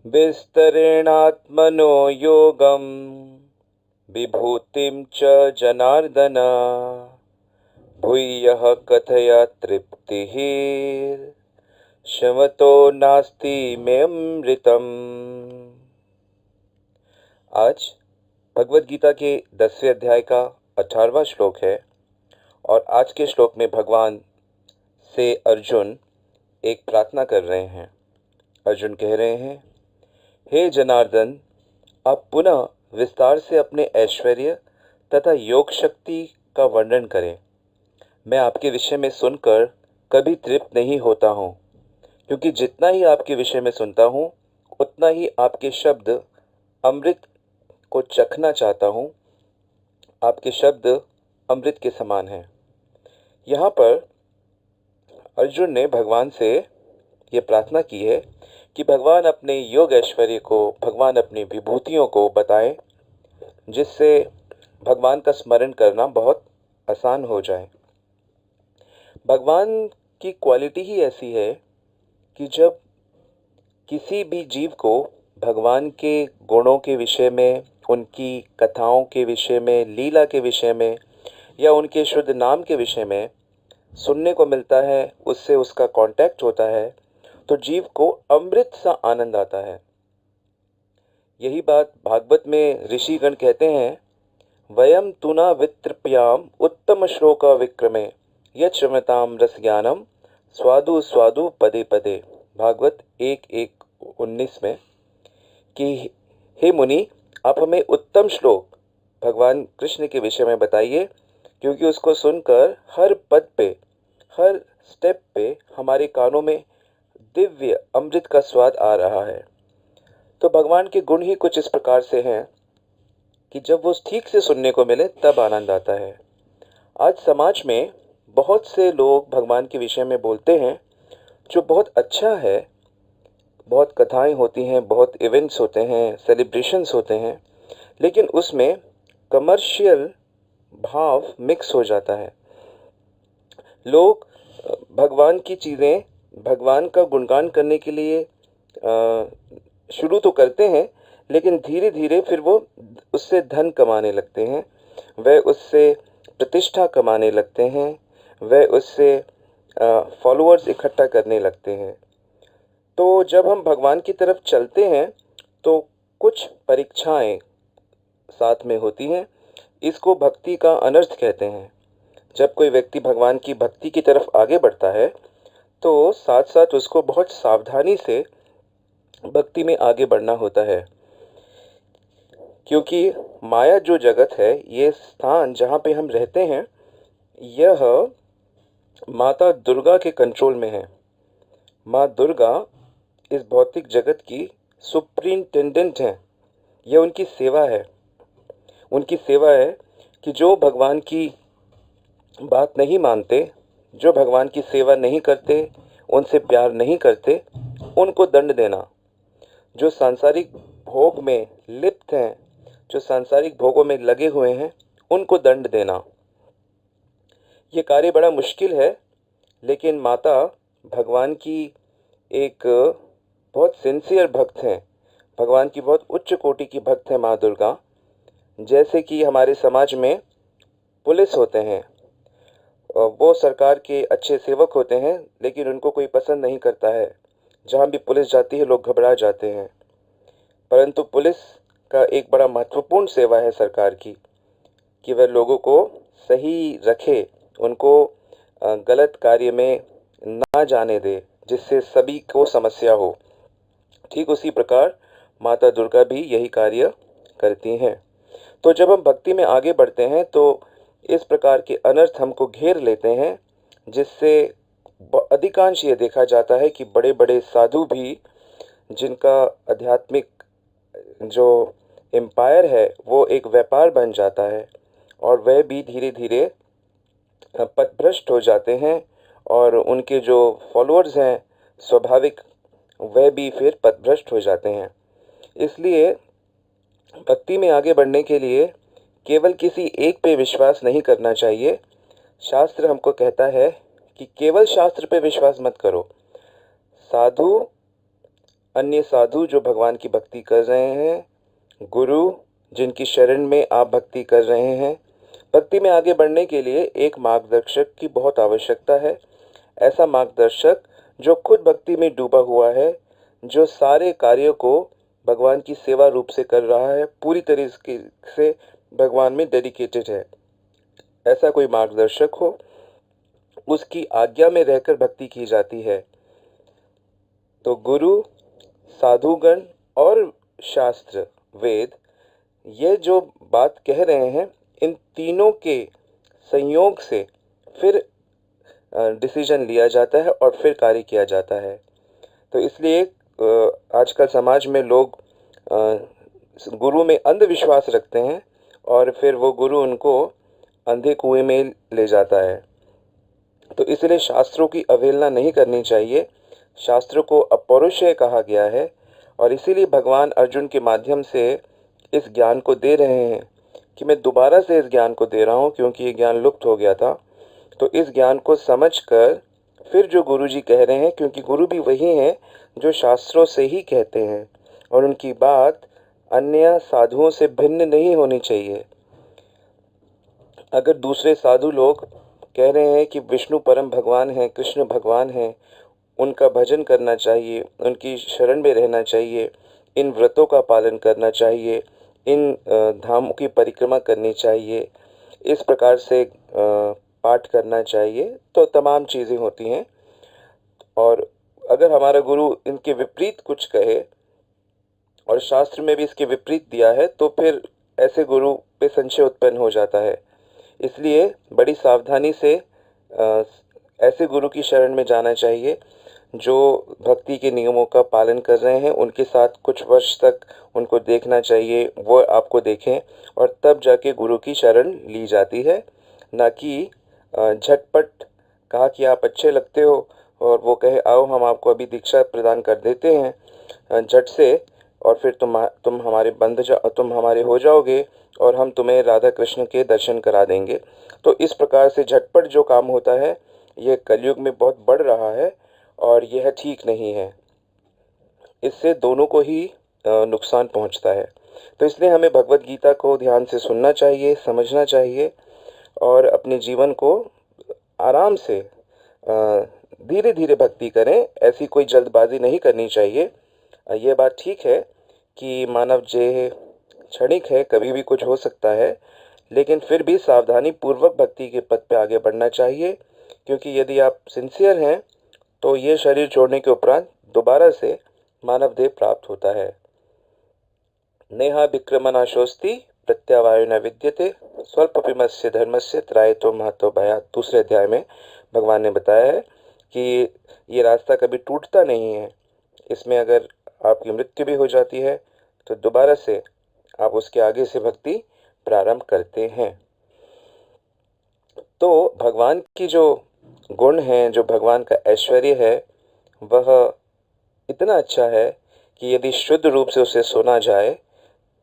विस्तरेणात्मनो योगं विभूतिं च जनार्दन भूयः कथय तृप्तिः शमतो नास्ति मे अमृतम्। आज भगवद गीता के 10वें अध्याय का 18वां श्लोक है और आज के श्लोक में भगवान से अर्जुन एक प्रार्थना कर रहे हैं। अर्जुन कह रहे हैं, हे जनार्दन, आप पुनः विस्तार से अपने ऐश्वर्य तथा योग शक्ति का वर्णन करें। मैं आपके विषय में सुनकर कभी तृप्त नहीं होता हूँ, क्योंकि जितना ही आपके विषय में सुनता हूँ उतना ही आपके शब्द अमृत को चखना चाहता हूँ। आपके शब्द अमृत के समान हैं। यहाँ पर अर्जुन ने भगवान से ये प्रार्थना की है कि भगवान अपने योग ऐश्वर्य को, भगवान अपनी विभूतियों को बताएं, जिससे भगवान का स्मरण करना बहुत आसान हो जाए। भगवान की क्वालिटी ही ऐसी है कि जब किसी भी जीव को भगवान के गुणों के विषय में, उनकी कथाओं के विषय में, लीला के विषय में या उनके शुद्ध नाम के विषय में सुनने को मिलता है, उससे उसका कांटेक्ट होता है, तो जीव को अमृत सा आनंद आता है। यही बात भागवत में ऋषिगण कहते हैं, वयम तुना वित्रप्याम उत्तम श्लोक विक्रमे यमताम रस ज्ञानम स्वादु स्वादु पदे पदे। भागवत 1:1-19 में कि हे मुनि, आप हमें उत्तम श्लोक भगवान कृष्ण के विषय में बताइए, क्योंकि उसको सुनकर हर पद पे, हर स्टेप पे हमारे कानों में दिव्य अमृत का स्वाद आ रहा है। तो भगवान के गुण ही कुछ इस प्रकार से हैं कि जब वो ठीक से सुनने को मिले तब आनंद आता है। आज समाज में बहुत से लोग भगवान के विषय में बोलते हैं, जो बहुत अच्छा है। बहुत कथाएं होती हैं, बहुत इवेंट्स होते हैं, सेलिब्रेशंस होते हैं, लेकिन उसमें कमर्शियल भाव मिक्स हो जाता है। लोग भगवान की चीज़ें, भगवान का गुणगान करने के लिए शुरू तो करते हैं, लेकिन धीरे धीरे फिर वो उससे धन कमाने लगते हैं, वह उससे प्रतिष्ठा कमाने लगते हैं, वह उससे फॉलोअर्स इकट्ठा करने लगते हैं। तो जब हम भगवान की तरफ चलते हैं तो कुछ परीक्षाएं साथ में होती हैं। इसको भक्ति का अनर्थ कहते हैं। जब कोई व्यक्ति भगवान की भक्ति की तरफ आगे बढ़ता है तो साथ साथ उसको बहुत सावधानी से भक्ति में आगे बढ़ना होता है, क्योंकि माया जो जगत है, ये स्थान जहाँ पे हम रहते हैं, यह माता दुर्गा के कंट्रोल में है। माँ दुर्गा इस भौतिक जगत की सुप्रिंटेंडेंट हैं। यह उनकी सेवा है। उनकी सेवा है कि जो भगवान की बात नहीं मानते, जो भगवान की सेवा नहीं करते, उनसे प्यार नहीं करते, उनको दंड देना। जो सांसारिक भोग में लिप्त हैं, जो सांसारिक भोगों में लगे हुए हैं, उनको दंड देना। ये कार्य बड़ा मुश्किल है, लेकिन माता भगवान की एक बहुत सिंसियर भक्त हैं। भगवान की बहुत उच्च कोटि की भक्त है माँ दुर्गा। जैसे कि हमारे समाज में पुलिस होते हैं, वो सरकार के अच्छे सेवक होते हैं, लेकिन उनको कोई पसंद नहीं करता है। जहाँ भी पुलिस जाती है लोग घबरा जाते हैं। परंतु पुलिस का एक बड़ा महत्वपूर्ण सेवा है सरकार की, कि वह लोगों को सही रखे, उनको गलत कार्य में ना जाने दे, जिससे सभी को समस्या हो। ठीक उसी प्रकार माता दुर्गा भी यही कार्य करती हैं। तो जब हम भक्ति में आगे बढ़ते हैं तो इस प्रकार के अनर्थ हमको घेर लेते हैं, जिससे अधिकांश ये देखा जाता है कि बड़े बड़े साधु भी, जिनका आध्यात्मिक जो एम्पायर है वो एक व्यापार बन जाता है, और वह भी धीरे धीरे पथभ्रष्ट हो जाते हैं, और उनके जो फॉलोअर्स हैं स्वाभाविक, वह भी फिर पथभ्रष्ट हो जाते हैं। इसलिए भक्ति में आगे बढ़ने के लिए केवल किसी एक पे विश्वास नहीं करना चाहिए। शास्त्र हमको कहता है कि केवल शास्त्र पे विश्वास मत करो। साधु अन्य साधु जो भगवान की भक्ति कर रहे हैं, गुरु जिनकी शरण में आप भक्ति कर रहे हैं। भक्ति में आगे बढ़ने के लिए एक मार्गदर्शक की बहुत आवश्यकता है। ऐसा मार्गदर्शक जो खुद भक्ति में डूबा हुआ है, जो सारे कार्यों को भगवान की सेवा रूप से कर रहा है, पूरी तरीके से भगवान में डेडिकेटेड है। ऐसा कोई मार्गदर्शक हो, उसकी आज्ञा में रहकर भक्ति की जाती है। तो गुरु, साधुगण और शास्त्र, वेद, ये जो बात कह रहे हैं, इन तीनों के संयोग से फिर डिसीजन लिया जाता है और फिर कार्य किया जाता है। तो इसलिए आजकल समाज में लोग गुरु में अंधविश्वास रखते हैं और फिर वो गुरु उनको अंधे कुएं में ले जाता है। तो इसलिए शास्त्रों की अवहेलना नहीं करनी चाहिए। शास्त्रों को अपौरुषेय कहा गया है और इसीलिए भगवान अर्जुन के माध्यम से इस ज्ञान को दे रहे हैं कि मैं दोबारा से इस ज्ञान को दे रहा हूँ, क्योंकि ये ज्ञान लुप्त हो गया था। तो इस ज्ञान को समझकर फिर जो गुरु जी कह रहे हैं, क्योंकि गुरु भी वही हैं जो शास्त्रों से ही कहते हैं और उनकी बात अन्य साधुओं से भिन्न नहीं होनी चाहिए। अगर दूसरे साधु लोग कह रहे हैं कि विष्णु परम भगवान हैं, कृष्ण भगवान हैं, उनका भजन करना चाहिए, उनकी शरण में रहना चाहिए, इन व्रतों का पालन करना चाहिए, इन धामों की परिक्रमा करनी चाहिए, इस प्रकार से पाठ करना चाहिए, तो तमाम चीज़ें होती हैं। और अगर हमारा गुरु इनके विपरीत कुछ कहे और शास्त्र में भी इसके विपरीत दिया है, तो फिर ऐसे गुरु पे संशय उत्पन्न हो जाता है। इसलिए बड़ी सावधानी से ऐसे गुरु की शरण में जाना चाहिए जो भक्ति के नियमों का पालन कर रहे हैं। उनके साथ कुछ वर्ष तक उनको देखना चाहिए, वो आपको देखें, और तब जाके गुरु की शरण ली जाती है। ना कि झटपट कहा कि आप अच्छे लगते हो और वो कहे आओ हम आपको अभी दीक्षा प्रदान कर देते हैं झट से, और फिर तुम हमारे तुम हमारे हो जाओगे और हम तुम्हें राधा कृष्ण के दर्शन करा देंगे। तो इस प्रकार से झटपट जो काम होता है, ये कलयुग में बहुत बढ़ रहा है और यह ठीक नहीं है। इससे दोनों को ही नुकसान पहुंचता है। तो इसलिए हमें भगवत गीता को ध्यान से सुनना चाहिए, समझना चाहिए और अपने जीवन को आराम से धीरे धीरे भक्ति करें। ऐसी कोई जल्दबाजी नहीं करनी चाहिए। ये बात ठीक है कि मानव देह क्षणिक है, कभी भी कुछ हो सकता है, लेकिन फिर भी सावधानी पूर्वक भक्ति के पथ पे आगे बढ़ना चाहिए, क्योंकि यदि आप सिंसियर हैं तो ये शरीर छोड़ने के उपरांत दोबारा से मानव देह प्राप्त होता है। नेहा विक्रमनाशोस्ति प्रत्यावायो न विद्यते स्वल्पपिमस्य धर्मस्य त्रायतो महतो भयात्। दूसरे अध्याय में भगवान ने बताया है कि ये रास्ता कभी टूटता नहीं है। इसमें अगर आपकी मृत्यु भी हो जाती है तो दोबारा से आप उसके आगे से भक्ति प्रारंभ करते हैं। तो भगवान की जो गुण हैं, जो भगवान का ऐश्वर्य है, वह इतना अच्छा है कि यदि शुद्ध रूप से उसे सुना जाए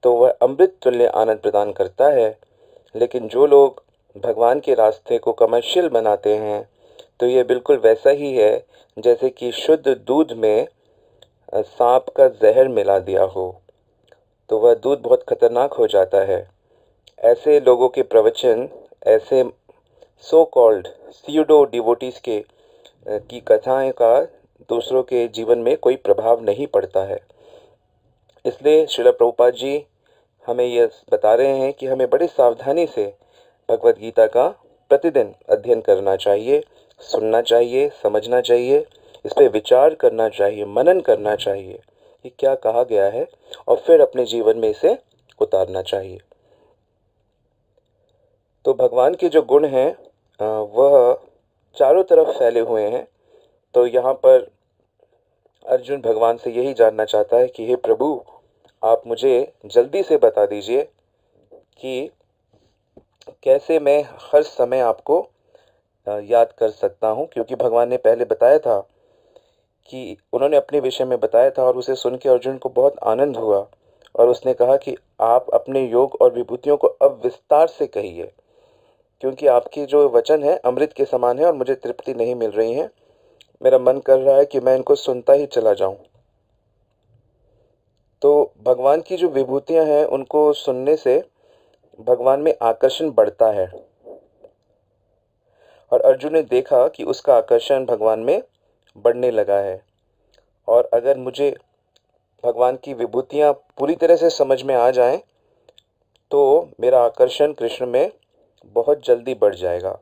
तो वह अमृत तुल्य आनंद प्रदान करता है। लेकिन जो लोग भगवान के रास्ते को कमर्शियल बनाते हैं, तो ये बिल्कुल वैसा ही है जैसे कि शुद्ध दूध में सांप का जहर मिला दिया हो, तो वह दूध बहुत खतरनाक हो जाता है। ऐसे लोगों के प्रवचन, ऐसे सो कॉल्ड स्यूडो डिवोटीज की कथाएं का दूसरों के जीवन में कोई प्रभाव नहीं पड़ता है। इसलिए श्रील प्रभुपाद जी हमें यह बता रहे हैं कि हमें बड़ी सावधानी से भगवत गीता का प्रतिदिन अध्ययन करना चाहिए, सुनना चाहिए, समझना चाहिए, इस पर विचार करना चाहिए, मनन करना चाहिए कि क्या कहा गया है, और फिर अपने जीवन में इसे उतारना चाहिए। तो भगवान के जो गुण हैं वह चारों तरफ फैले हुए हैं। तो यहाँ पर अर्जुन भगवान से यही जानना चाहता है कि हे प्रभु, आप मुझे जल्दी से बता दीजिए कि कैसे मैं हर समय आपको याद कर सकता हूँ। क्योंकि भगवान ने पहले बताया था कि उन्होंने अपने विषय में बताया था और उसे सुन के अर्जुन को बहुत आनंद हुआ, और उसने कहा कि आप अपने योग और विभूतियों को अब विस्तार से कहिए, क्योंकि आपकी जो वचन है अमृत के समान है और मुझे तृप्ति नहीं मिल रही है। मेरा मन कर रहा है कि मैं इनको सुनता ही चला जाऊं। तो भगवान की जो विभूतियाँ हैं उनको सुनने से भगवान में आकर्षण बढ़ता है, और अर्जुन ने देखा कि उसका आकर्षण भगवान में बढ़ने लगा है। और अगर मुझे भगवान की विभूतियाँ पूरी तरह से समझ में आ जाएं तो मेरा आकर्षण कृष्ण में बहुत जल्दी बढ़ जाएगा।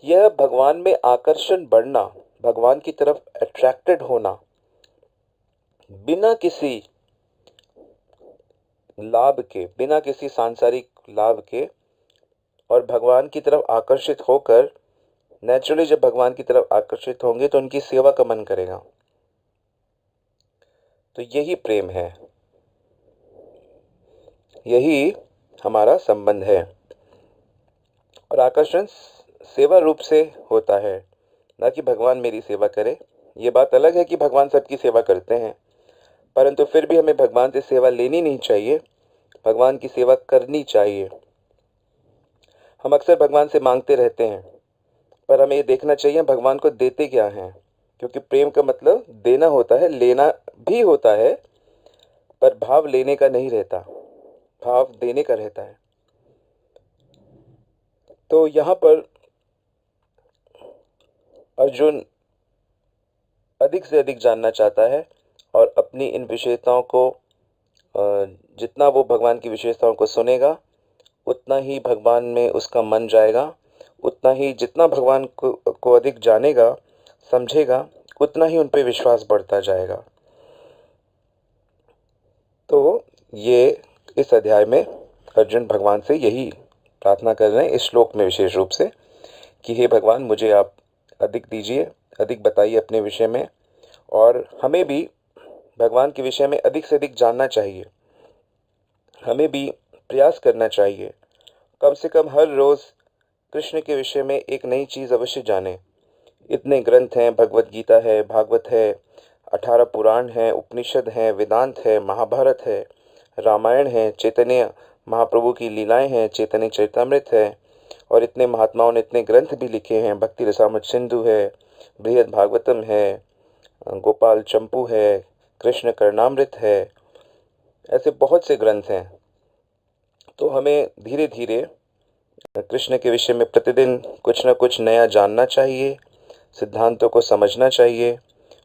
यह भगवान में आकर्षण बढ़ना, भगवान की तरफ अट्रैक्टेड होना, बिना किसी लाभ के, बिना किसी सांसारिक लाभ के, और भगवान की तरफ आकर्षित होकर, नेचुरली जब भगवान की तरफ आकर्षित होंगे तो उनकी सेवा का मन करेगा। तो यही प्रेम है, यही हमारा संबंध है। और आकर्षण सेवा रूप से होता है, ना कि भगवान मेरी सेवा करे। ये बात अलग है कि भगवान सबकी सेवा करते हैं, परंतु फिर भी हमें भगवान से सेवा लेनी नहीं चाहिए, भगवान की सेवा करनी चाहिए। हम अक्सर भगवान से मांगते रहते हैं, पर हमें ये देखना चाहिए भगवान को देते क्या हैं, क्योंकि प्रेम का मतलब देना होता है, लेना भी होता है, पर भाव लेने का नहीं रहता, भाव देने का रहता है। तो यहाँ पर अर्जुन अधिक से अधिक जानना चाहता है, और अपनी इन विशेषताओं को, जितना वो भगवान की विशेषताओं को सुनेगा उतना ही भगवान में उसका मन जाएगा, उतना ही जितना भगवान को अधिक जानेगा, समझेगा, उतना ही उन पे विश्वास बढ़ता जाएगा। तो ये इस अध्याय में अर्जुन भगवान से यही प्रार्थना कर रहे हैं, इस श्लोक में विशेष रूप से, कि हे भगवान मुझे आप अधिक दीजिए, अधिक बताइए अपने विषय में, और हमें भी भगवान के विषय में अधिक से अधिक जानना चाहिए। हमें भी प्रयास करना चाहिए, कम से कम हर रोज़ कृष्ण के विषय में एक नई चीज़ अवश्य जानें। इतने ग्रंथ हैं, भगवत गीता है, भागवत है, 18 पुराण हैं, उपनिषद हैं, वेदांत है, महाभारत है, रामायण है, चैतन्य महाप्रभु की लीलाएं हैं, चैतन्य चरितमृत है, और इतने महात्माओं ने इतने ग्रंथ भी लिखे हैं। भक्ति रसामृत सिंधु है, बृहद भागवतम है, गोपाल चंपू है, कृष्ण करणामृत है, ऐसे बहुत से ग्रंथ हैं। तो हमें धीरे धीरे कृष्ण के विषय में प्रतिदिन कुछ न कुछ नया जानना चाहिए, सिद्धांतों को समझना चाहिए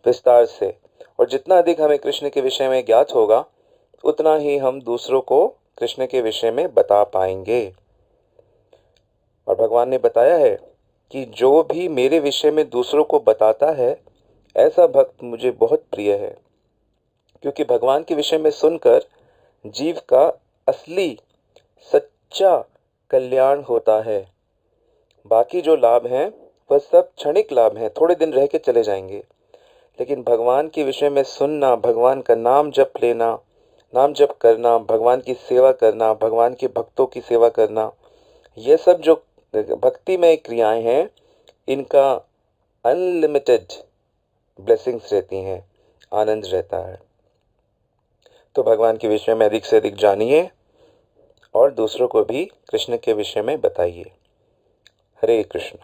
विस्तार से। और जितना अधिक हमें कृष्ण के विषय में ज्ञात होगा, उतना ही हम दूसरों को कृष्ण के विषय में बता पाएंगे। और भगवान ने बताया है कि जो भी मेरे विषय में दूसरों को बताता है, ऐसा भक्त मुझे बहुत प्रिय है, क्योंकि भगवान के विषय में सुनकर जीव का असली सच्चा कल्याण होता है। बाकी जो लाभ हैं वह सब क्षणिक लाभ हैं, थोड़े दिन रह के चले जाएंगे, लेकिन भगवान के विषय में सुनना, भगवान का नाम जप लेना, नाम जप करना, भगवान की सेवा करना, भगवान के भक्तों की सेवा करना, ये सब जो भक्तिमय क्रियाएं हैं, इनका अनलिमिटेड ब्लेसिंग्स रहती हैं, आनंद रहता है। तो भगवान के विषय में अधिक से अधिक जानिए और दूसरों को भी कृष्ण के विषय में बताइए। हरे कृष्ण।